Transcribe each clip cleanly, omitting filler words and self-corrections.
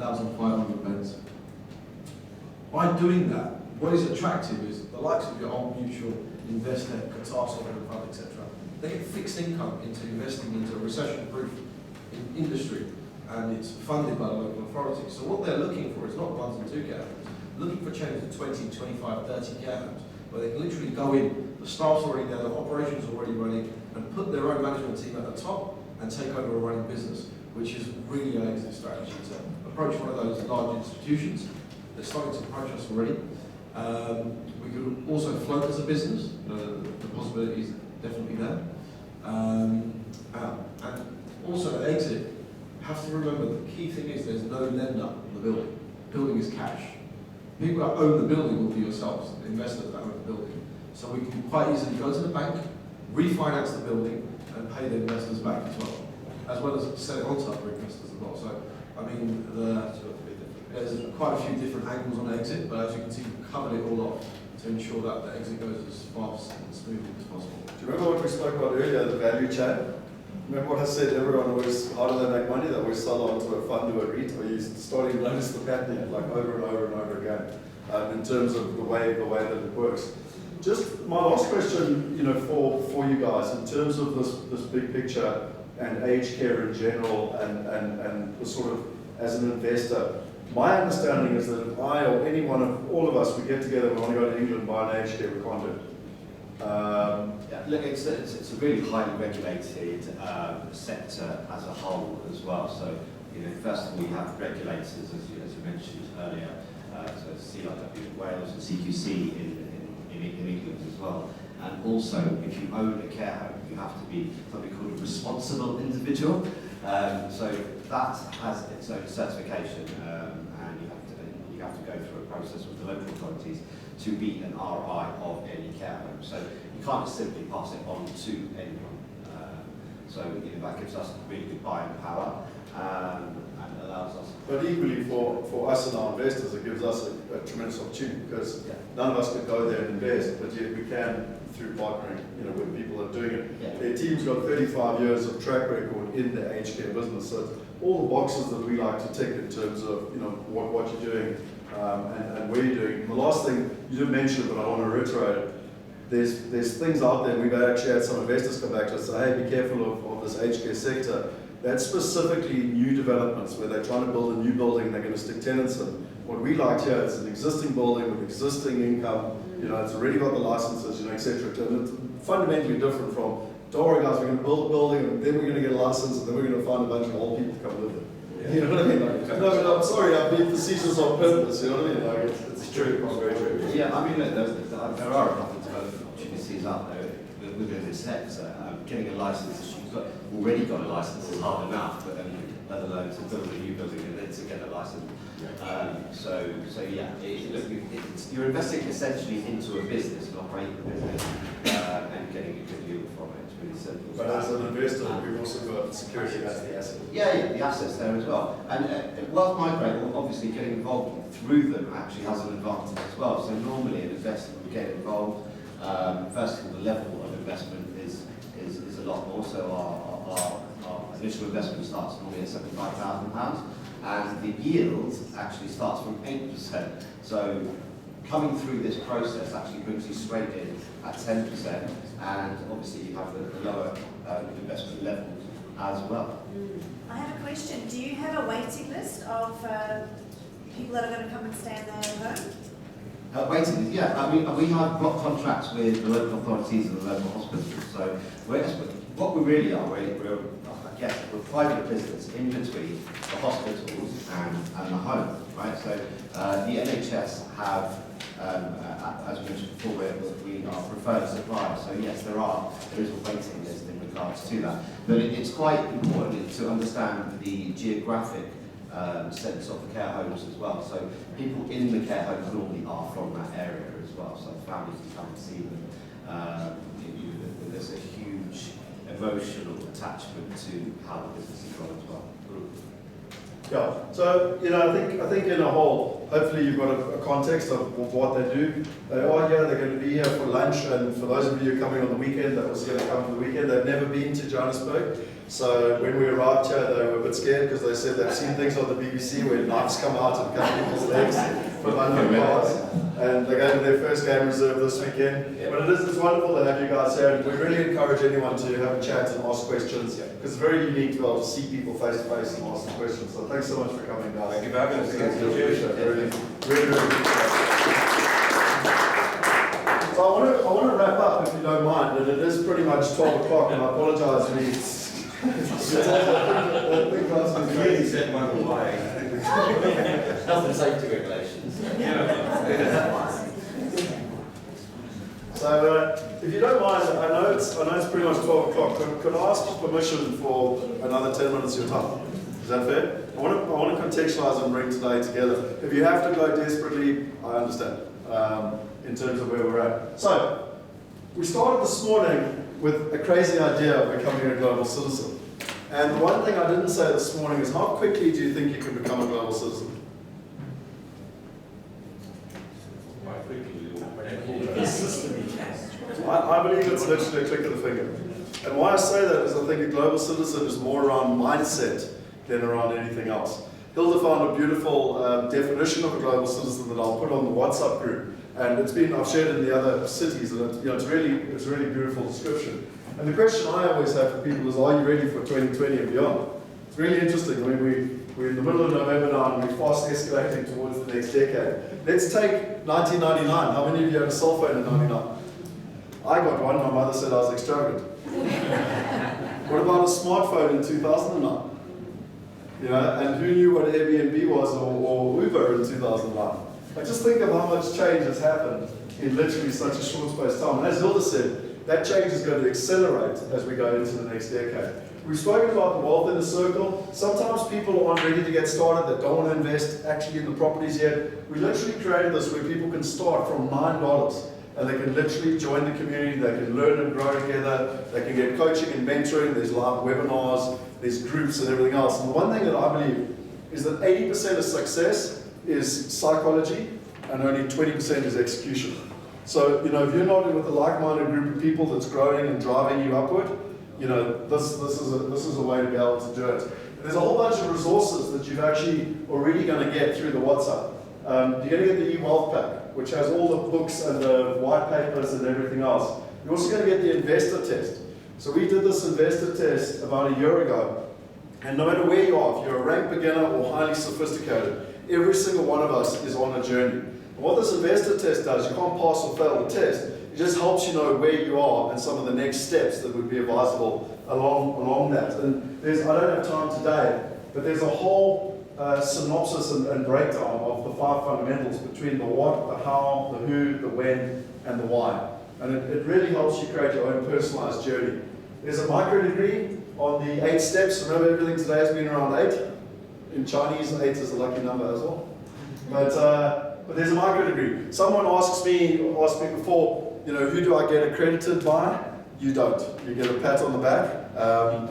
1,500 beds. By doing that, what is attractive is the likes of your Old Mutual, Investec, Qatar Sovereign Fund, etc. They get fixed income into investing into a recession-proof industry, and it's funded by the local authorities. So what they're looking for is not 1 and 2 care homes, looking for change to 20, 25, 30 care homes, where they can literally go in, the staff's already there, the operations already running, and put their own management team at the top and take over a running business, which is really an exit strategy to approach one of those large institutions. They're starting to approach us already. We could also float as a business. The possibility is definitely there. And also at exit, have to remember the key thing is there's no lender on the building. Building is cash. People that own the building will be yourselves, the investors that own the building. So we can quite easily go to the bank, refinance the building, and pay the investors back as well as sell it on to other investors as well. So, I mean, there's quite a few different angles on exit, but as you can see, we've covered it all off to ensure that the exit goes as fast and smoothly as possible. Do you remember what we spoke about earlier, the value chain? Remember what I said, everyone always, how do they make money? They always sell on to a fund or a REIT, or you're starting to notice the pattern like over and over and over again in terms of the way that it works. Just my last question, for you guys, in terms of this big picture and aged care in general and the sort of, as an investor, my understanding is that if I or any one of all of us, we get together, we want to go to England and buy an aged care, we can't do it. Look, it's a really highly regulated sector as a whole as well. So, first of all, you have regulators, as you mentioned earlier, so CRW in Wales and CQC in England as well. And also, if you own a care home, you have to be something called a responsible individual. So that has its own certification, and you have to go through a process with the local authorities to be an RI of any care home. So you can't just simply pass it on to anyone. So that gives us really good buying power and allows us. But equally for us and our investors, it gives us a tremendous opportunity because none of us could go there and invest, but yet we can through partnering, with people that are doing it. Yeah. Their team's got 35 years of track record in the aged care business, so it's all the boxes that we like to tick in terms of what you're doing and where you're doing. And the last thing you didn't mention, but I want to reiterate it. There's things out there. We've actually had some investors come back to us and say, hey, be careful of this aged care sector. That's specifically new developments where they're trying to build a new building and they're going to stick tenants in. What we like here is an existing building with existing income. It's already got the licenses, etc. And it's fundamentally different from, don't worry guys, we're going to build a building and then we're going to get a license and then we're going to find a bunch of old people to come live there. Yeah. You know what I mean? No, but I'm sorry, I'm being facetious on purpose. You know what I mean? It's true. It's very true. Yeah, I mean, look, there are a couple of development opportunities out there within this sector. Getting a license, you've already got a license is hard enough, but then let alone to build a new building and then to get a license. So yeah, you're investing essentially into a business, not operating a business, and getting a good yield from it. It's really simple. But as an investor, we've also got security as the asset. Yeah, the assets there as well. And wealth migrate, obviously getting involved through them actually has an advantage as well. So normally an investor will get involved. First of all, the level of investment is a lot more. So our initial investment starts normally at £75,000, and the yield actually starts from 8%. So coming through this process actually brings you straight in at 10%, and obviously you have the lower investment levels as well. I have a question. Do you have a waiting list of people that are going to come and stay in their home? Waiting, yeah. I mean, we have block contracts with the local authorities and the local hospitals. So what we really are, we're a private business in between the hospitals and the home, right? So the NHS have, as we mentioned before, we are preferred suppliers. So yes, there is a waiting list in regards to that. But it's quite important to understand the geographic sense of the care homes as well. So people in the care homes normally are from that area as well. So families can come and see them. There's a huge emotional attachment to how the business is run as well. Yeah, so I think in a whole, hopefully you've got a context of what they do. They are here, they're going to be here for lunch, and for those of you coming on the weekend, that was going to come on the weekend, they've never been to Johannesburg. So when we arrived here, they were a bit scared because they said they've seen things on the BBC where knives come out and cut people's legs from under cars. And they're going to their first game reserve this weekend. But it's wonderful to have you guys here. And we really encourage anyone to have a chat and ask questions, because it's very unique to be able to see people face to face and ask them questions. So thanks so much for coming, guys. Thank you for having us. Really, really appreciate it. So I want to wrap up, if you don't mind, and it is pretty much 12 o'clock, and I apologise for Clearly said my reply. Health and safety regulations. So, if you don't mind, I know it's pretty much 12 o'clock. Could I ask for permission for another 10 minutes of your time? Is that fair? I want to contextualise and bring today together. If you have to go desperately, I understand. In terms of where we're at. So, we started this morning with a crazy idea of becoming a global citizen. And the one thing I didn't say this morning is, how quickly do you think you can become a global citizen? I believe it's literally a click of the finger. And why I say that is I think a global citizen is more around mindset than around anything else. Hilda found a beautiful definition of a global citizen that I'll put on the WhatsApp group. And I've shared it in the other cities, and it's a really beautiful description. And the question I always have for people is, are you ready for 2020 and beyond? It's really interesting. I mean, we're in the middle of November now, and we're fast escalating towards the next decade. Let's take 1999. How many of you had a cell phone in 99? I got one. My mother said I was extravagant. What about a smartphone in 2009? You know, and who knew what Airbnb was or Uber in 2009? I just think of how much change has happened in literally such a short space of time. And as Hilda said, that change is going to accelerate as we go into the next decade. We've spoken about the wealth in a circle. Sometimes people aren't ready to get started, that don't want to invest actually in the properties yet. We literally created this where people can start from $9 and they can literally join the community, they can learn and grow together, they can get coaching and mentoring, there's live webinars, there's groups and everything else. And the one thing that I believe is that 80% of success is psychology and only 20% is execution. So, you know, if you're not with a like-minded group of people that's growing and driving you upward, you know, this is a way to be able to do it. There's a whole bunch of resources that you've actually already going to get through the WhatsApp. You're going to get the e-wealth pack, which has all the books and the white papers and everything else. You're also going to get the investor test. So we did this investor test about a year ago, and no matter where you are, if you're a rank beginner or highly sophisticated, every single one of us is on a journey. And what this investor test does, you can't pass or fail the test, it just helps you know where you are and some of the next steps that would be advisable along that. And I don't have time today, but there's a whole synopsis and breakdown of the 5 fundamentals between the what, the how, the who, the when, and the why. And it really helps you create your own personalized journey. There's a micro degree on the 8 steps. Remember, everything today has been around 8. In Chinese, 8 is a lucky number as well. But there's a micro degree. Someone asked me before, you know, who do I get accredited by? You don't. You get a pat on the back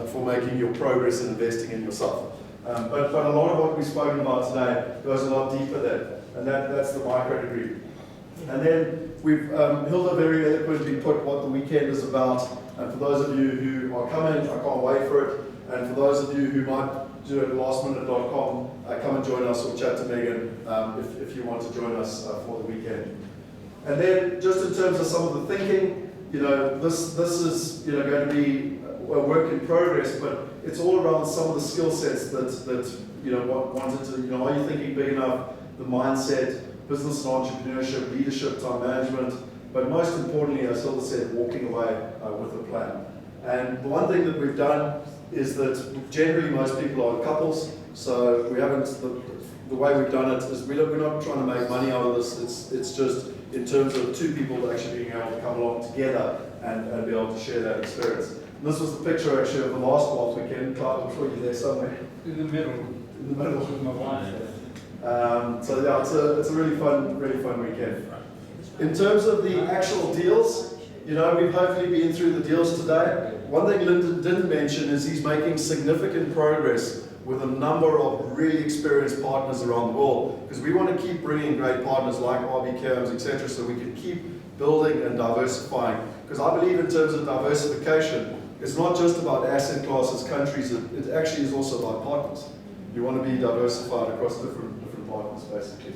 for making your progress and investing in yourself. But a lot of what we've spoken about today goes a lot deeper there, and that's the micro degree. And then we've Hilda very eloquently put what the weekend is about. And for those of you who are coming, I can't wait for it. And for those of you who might do it at lastminute.com, come and join us or chat to Megan if you want to join us for the weekend. And then just in terms of some of the thinking, you know, this is, you know, going to be a work in progress, but it's all around some of the skill sets that you know, wanted to, you know, are you thinking big enough, the mindset, business and entrepreneurship, leadership, time management, but most importantly, as Hilda said, walking away with a plan. And the one thing that we've done is that generally most people are couples, so we haven't, the way we've done it is we're not trying to make money out of this, it's just in terms of 2 people actually being able to come along together and be able to share that experience. And this was the picture actually of the last wealth weekend. Clive, I'm sure you're there somewhere. In the middle. In the middle. With my wife. So yeah, it's a really fun weekend. In terms of the actual deals, you know, we've hopefully been through the deals today. One thing Lyndon didn't mention is he's making significant progress with a number of really experienced partners around the world, because we want to keep bringing great partners like RB Cairns, etc., so we can keep building and diversifying. Because I believe in terms of diversification, it's not just about asset classes, countries, it actually is also about partners. You want to be diversified across different partners, basically.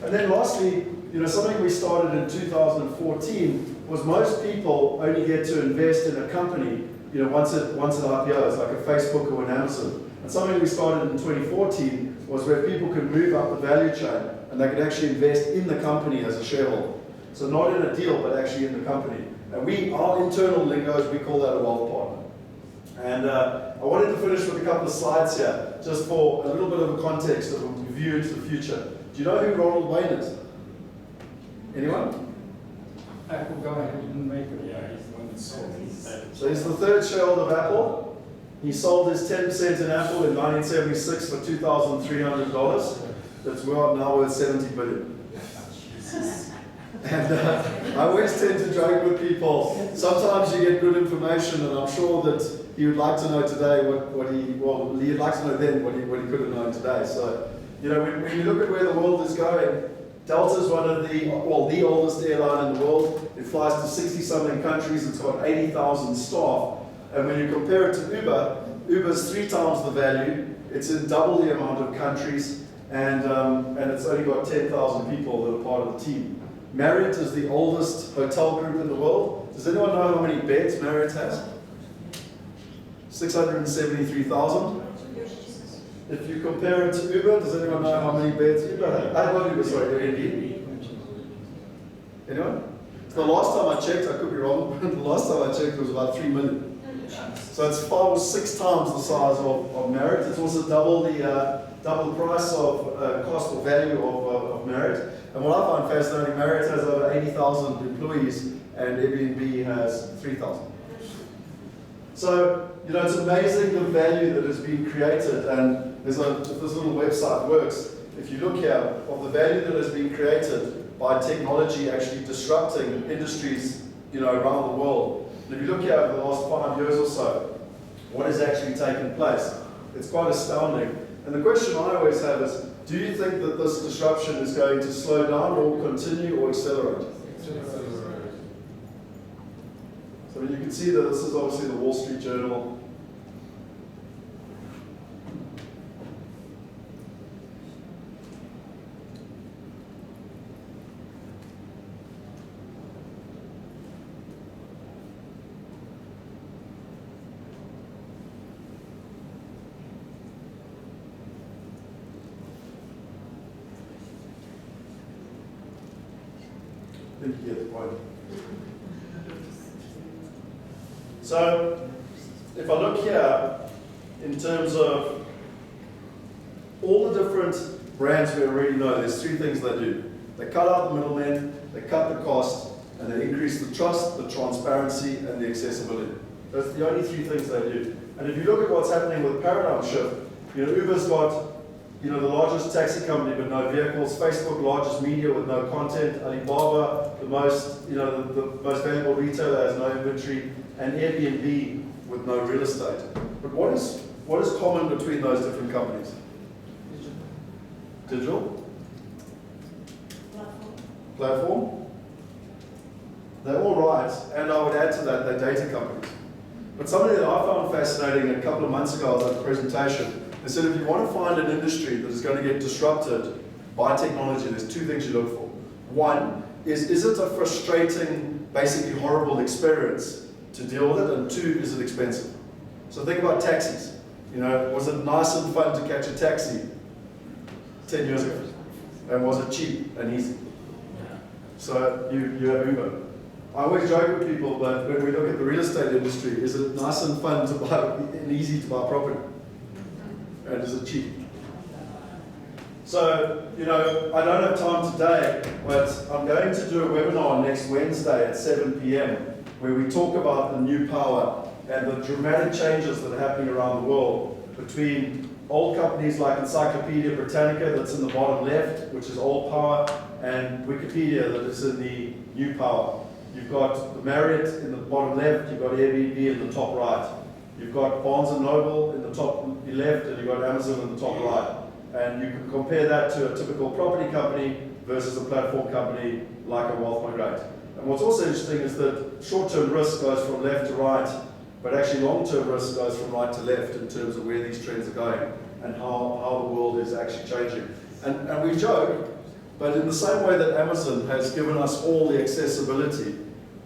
And then lastly, something we started in 2014 was most people only get to invest in a company, once it IPOs, like a Facebook or an Amazon. And something we started in 2014 was where people could move up the value chain and they could actually invest in the company as a shareholder. So not in a deal, but actually in the company. And our internal lingos, we call that a wealth partner. And I wanted to finish with a couple of slides here, just for a little bit of a context of a view into the future. Do you know who Ronald Wayne is? Anyone? Apple go ahead and make it. Yeah, he's the one that sold it. So he's the third shareholder of Apple. He sold his 10% in Apple in 1976 for $2,300. That's now worth $70 billion. And I always tend to joke with people, sometimes you get good information, and I'm sure that he would like to know today he'd like to know then what he could have known today. So, when you look at where the world is going, Delta is one of the oldest airline in the world. It flies to 60-something countries. It's got 80,000 staff. And when you compare it to Uber, Uber's 3 times the value. It's in double the amount of countries, and it's only got 10,000 people that are part of the team. Marriott is the oldest hotel group in the world. Does anyone know how many beds Marriott has? 673,000. If you compare it to Uber, does anyone know how many beds Uber has? Not Uber, sorry, Airbnb. Anyone? The last time I checked, I could be wrong, the last time I checked it was about 3 million. So it's 5 or 6 times the size of Marriott. It's also double the price of cost or value of Marriott. And what I find fascinating, Marriott has over 80,000 employees and Airbnb has 3,000. So, it's amazing the value that has been created, and if this little website works, if you look here, of the value that has been created by technology actually disrupting industries, around the world. And if you look here over the last 5 years or so, what has actually taken place, it's quite astounding. And the question I always have is, do you think that this disruption is going to slow down or continue or accelerate? So you can see that this is obviously the Wall Street Journal. I think you get the point. So, if I look here, in terms of all the different brands we already know, there's 3 things they do. They cut out the middlemen, they cut the cost, and they increase the trust, the transparency, and the accessibility. That's the only 3 things they do. And if you look at what's happening with paradigm shift, Uber's got the largest taxi company but no vehicles, Facebook, largest media with no content, Alibaba, the most valuable retailer, has no inventory, and Airbnb with no real estate. But what is common between those different companies? Digital? Platform? They're all right, and I would add to that, they're data companies. But something that I found fascinating a couple of months ago, I was at a presentation. They said if you want to find an industry that is going to get disrupted by technology, there's 2 things you look for. One is it a frustrating, basically horrible experience to deal with it? And 2, is it expensive? So think about taxis. Was it nice and fun to catch a taxi 10 years ago? And was it cheap and easy? So you have Uber. I always joke with people, but when we look at the real estate industry, is it nice and fun to buy and easy to buy property? And is it cheap? So, I don't have time today, but I'm going to do a webinar next Wednesday at 7 p.m. where we talk about the new power and the dramatic changes that are happening around the world between old companies like Encyclopedia Britannica, that's in the bottom left, which is old power, and Wikipedia, that is in the new power. You've got the Marriott in the bottom left, you've got Airbnb in the top right. You've got Barnes & Noble in the top left, and you've got Amazon in the top right. And you can compare that to a typical property company versus a platform company like a Wealth Migrate. And what's also interesting is that short-term risk goes from left to right, but actually long-term risk goes from right to left in terms of where these trends are going and how the world is actually changing. And we joke, but in the same way that Amazon has given us all the accessibility,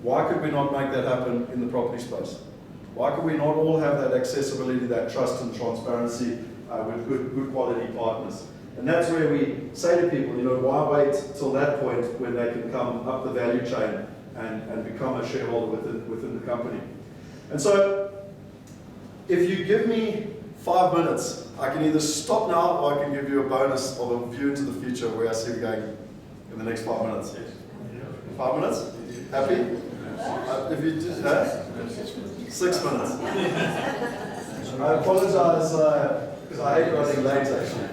why could we not make that happen in the property space? Why could we not all have that accessibility, that trust and transparency with good quality partners? And that's where we say to people, why wait till that point when they can come up the value chain and become a shareholder within the company? And so, if you give me 5 minutes, I can either stop now or I can give you a bonus of a view into the future where I see we going in the next 5 minutes. 5 minutes? Happy? If you just 6 minutes. I apologize because I hate running late actually.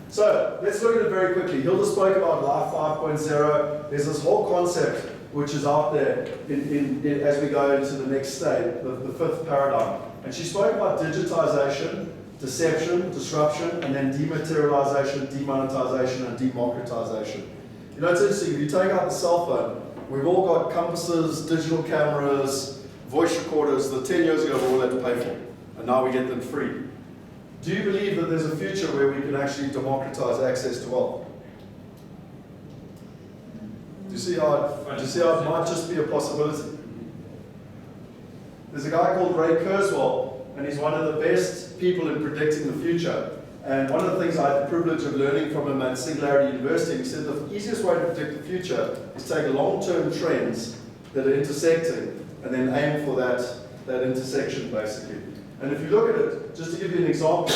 So let's look at it very quickly. Hilda spoke about Life 5.0. There's this whole concept which is out there as we go into the next state, the fifth paradigm. And she spoke about digitization, deception, disruption, and then dematerialization, demonetization, and democratization. It's interesting, if you take out the cell phone, we've all got compasses, digital cameras, voice recorders that 10 years ago we all had to pay for, and now we get them free. Do you believe that there's a future where we can actually democratize access to wealth? Do you see how it might just be a possibility? There's a guy called Ray Kurzweil, and he's one of the best people in predicting the future. And one of the things I had the privilege of learning from him at Singularity University, he said the easiest way to predict the future is take long-term trends that are intersecting and then aim for that intersection, basically. And if you look at it, just to give you an example,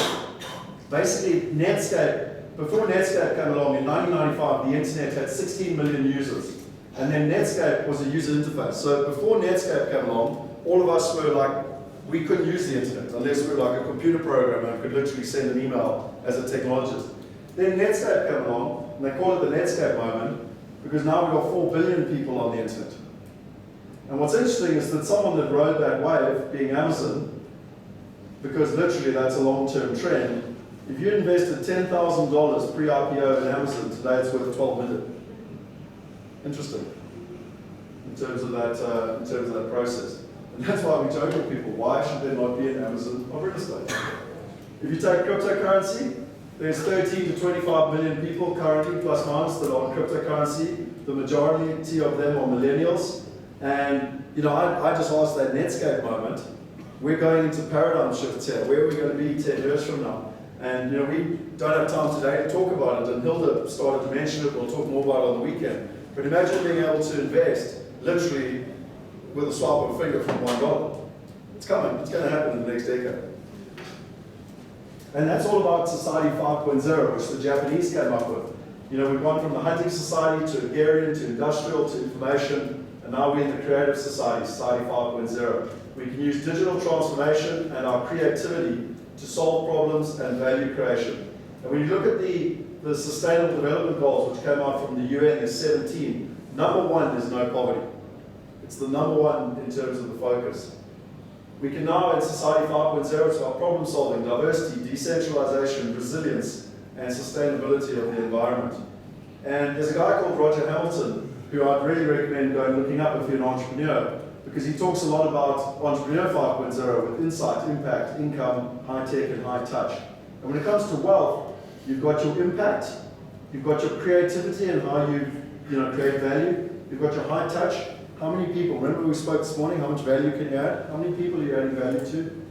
basically Netscape, before Netscape came along in 1995, the internet had 16 million users. And then Netscape was a user interface. So before Netscape came along, all of us were like, we couldn't use the internet unless we were like a computer programmer and could literally send an email as a technologist. Then Netscape came along, and they call it the Netscape moment, because now we've got 4 billion people on the internet. And what's interesting is that someone that rode that wave, being Amazon, because literally that's a long-term trend, if you invested $10,000 pre-IPO in Amazon, today it's worth 12 million. Interesting. In terms of that process. And that's why we joke with people, why should there not be an Amazon of real estate? If you take cryptocurrency, there's 13 to 25 million people currently, plus minus, that are on cryptocurrency. The majority of them are millennials. And I just asked that Netscape moment, we're going into paradigm shifts here. Where are we going to be 10 years from now? And we don't have time today to talk about it, and Hilda started to mention it, we'll talk more about it on the weekend. But imagine being able to invest, literally, with a swipe of a finger from $1. It's coming, it's going to happen in the next decade. And that's all about Society 5.0, which the Japanese came up with. We've gone from the hunting society to agrarian to industrial to information, and now we're in the creative society, Society 5.0. We can use digital transformation and our creativity to solve problems and value creation. And when you look at the Sustainable Development Goals, which came out from the UN, there's 17. Number 1 is no poverty. It's the number 1 in terms of the focus. We can now, in Society 5.0, it's about problem solving, diversity, decentralization, resilience, and sustainability of the environment. And there's a guy called Roger Hamilton, who I'd really recommend going looking up if you're an entrepreneur, because he talks a lot about Entrepreneur 5.0 with insight, impact, income, high tech, and high touch. And when it comes to wealth, you've got your impact, you've got your creativity and how you create value, you've got your high touch. How many people, remember we spoke this morning, how much value can you add? How many people are you adding value to?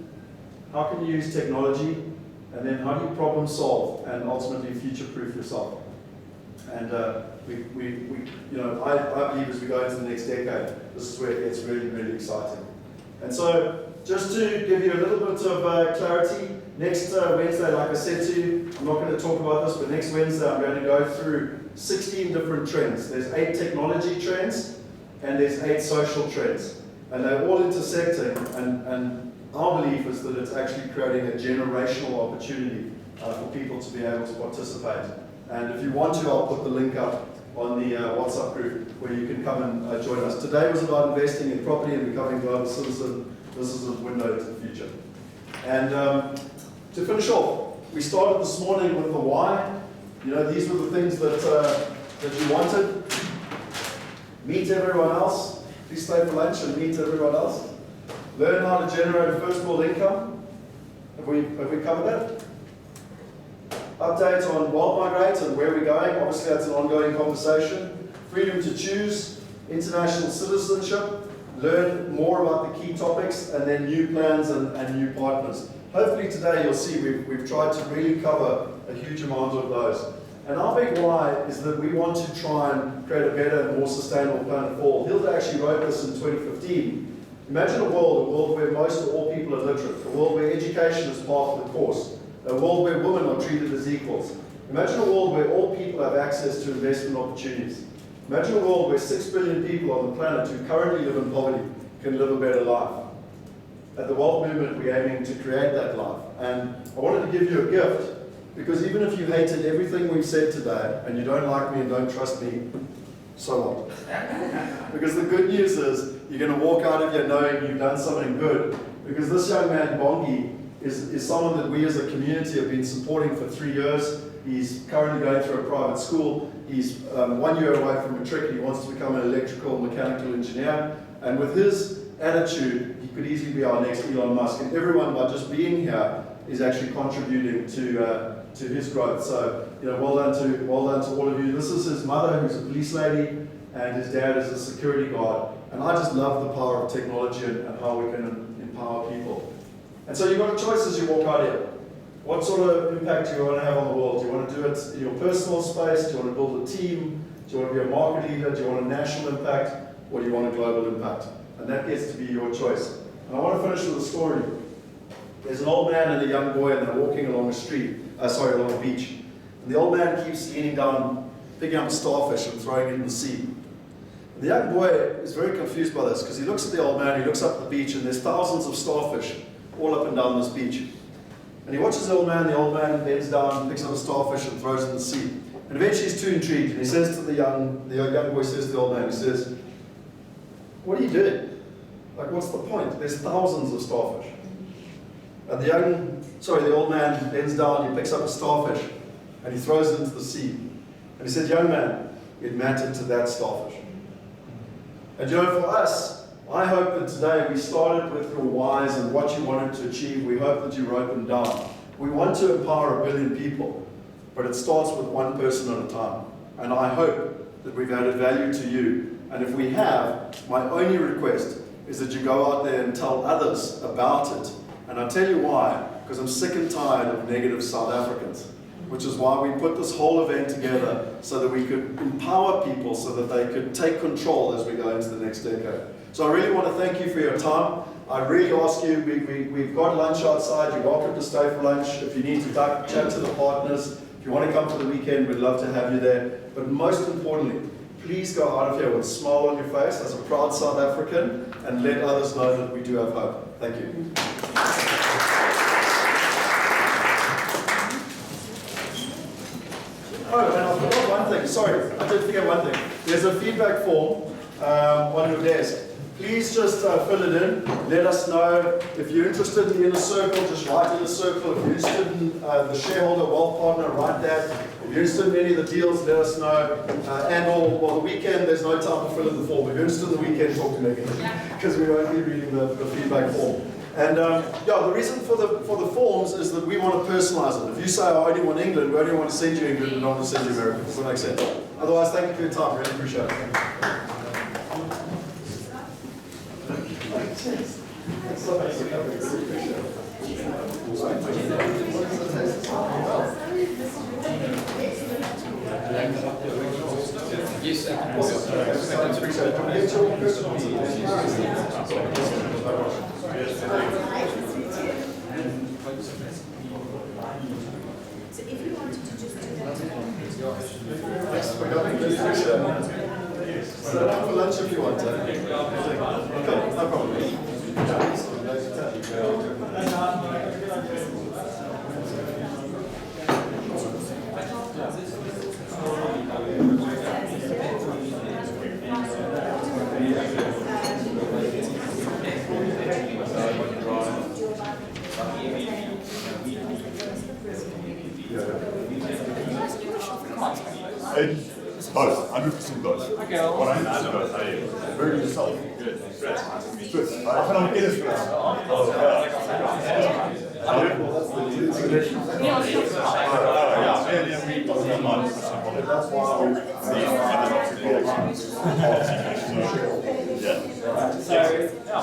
How can you use technology? And then how do you problem solve and ultimately future-proof yourself? And I believe as we go into the next decade, this is where it gets really, really exciting. And so, just to give you a little bit of clarity, next Wednesday, like I said to you, I'm not going to talk about this, but next Wednesday I'm going to go through 16 different trends. There's 8 technology trends, and there's 8 social trends. And they're all intersecting, and our belief is that it's actually creating a generational opportunity for people to be able to participate. And if you want to, I'll put the link up on the WhatsApp group where you can come and join us. Today was about investing in property and becoming a global citizen. This is a window to the future. And to finish off, we started this morning with the why. These were the things that you wanted. Meet everyone else. Please stay for lunch and meet everyone else. Learn how to generate a first world income. Have we covered that? Updates on World Migrate and where we're going. Obviously, that's an ongoing conversation. Freedom to choose, international citizenship, learn more about the key topics, and then new plans and new partners. Hopefully today you'll see we've tried to really cover a huge amount of those. And our big why is that we want to try and create a better and more sustainable planet for all. Hilda actually wrote this in 2015. Imagine a world where most or all people are literate, a world where education is part of the course, a world where women are treated as equals. Imagine a world where all people have access to investment opportunities. Imagine a world where 6 billion people on the planet who currently live in poverty can live a better life. At the Wealth Movement, we're aiming to create that life. And I wanted to give you a gift, because even if you hated everything we've said today, and you don't like me and don't trust me, so what? Because the good news is, you're going to walk out of here knowing you've done something good. Because this young man, Bongi, is someone that we as a community have been supporting for 3 years. He's currently going through a private school. He's 1 year away from matric. He wants to become an electrical mechanical engineer. And with his attitude, he could easily be our next Elon Musk. And everyone, by just being here, is actually contributing to his growth. So, well done to all of you. This is his mother, who's a police lady, and his dad is a security guard. And I just love the power of technology and how we can empower people. And so you've got a choice as you walk out here. What sort of impact do you want to have on the world? Do you want to do it in your personal space? Do you want to build a team? Do you want to be a market leader? Do you want a national impact? Or do you want a global impact? And that gets to be your choice. And I want to finish with a story. There's an old man and a young boy, and they're walking along along a beach. And the old man keeps leaning down, picking up a starfish and throwing it in the sea. And the young boy is very confused by this, because he looks at the old man, he looks up at the beach, and there's thousands of starfish all up and down this beach. And he watches the old man bends down, picks up a starfish and throws it in the sea. And eventually he's too intrigued, and he says to the young boy says to the old man, he says, "What are you doing? Like, what's the point? There's thousands of starfish." And the old man bends down, he picks up a starfish, and he throws it into the sea. And he said, "Young man, it mattered to that starfish." And for us, I hope that today we started with your whys and what you wanted to achieve. We hope that you wrote them down. We want to empower 1 billion people, but it starts with one person at a time. And I hope that we've added value to you. And if we have, my only request is that you go out there and tell others about it. And I'll tell you why, because I'm sick and tired of negative South Africans, which is why we put this whole event together, so that we could empower people so that they could take control as we go into the next decade. So I really want to thank you for your time. I really ask you, we've got lunch outside, you're welcome to stay for lunch. If you need to chat to the partners, if you want to come for the weekend, we'd love to have you there. But most importantly, please go out of here with a smile on your face as a proud South African, and let others know that we do have hope. Thank you. Oh, and I forgot one thing. Sorry, I did forget one thing. There's a feedback form on your desk. Please just fill it in. Let us know if you're interested in the inner circle. Just write inner circle. If you're interested in the shareholder wealth partner, write that. If you're interested in any of the deals, let us know. And the weekend, there's no time to fill in the form. If you're interested in the weekend, talk to Megan, because we won't be reading the feedback form. And the reason for the forms is that we want to personalize it. If you say, "I only want England," we only want to send you England and not want to send you America. Does that make sense? Otherwise, thank you for your time. Really appreciate it. Yes, So if you wanted to just do that. Thanks for coming. Sit down for lunch if you want to. Okay, no problem. Both, 100% both. Okay, well, What I know both, how are you? Very good yourself. Good. Good. Good. I can get this for us.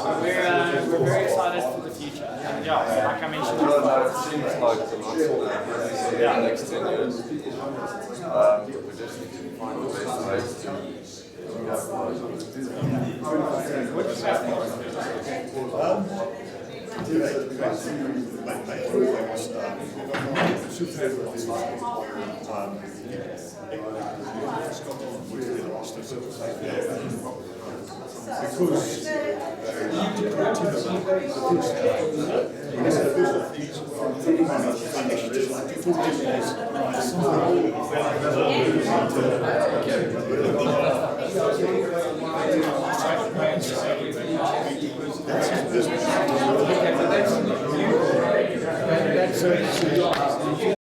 so we're very excited for the future. And yeah, like I mentioned, It seems like it's a lot for the next 10 years. We just need to find the best ways to Because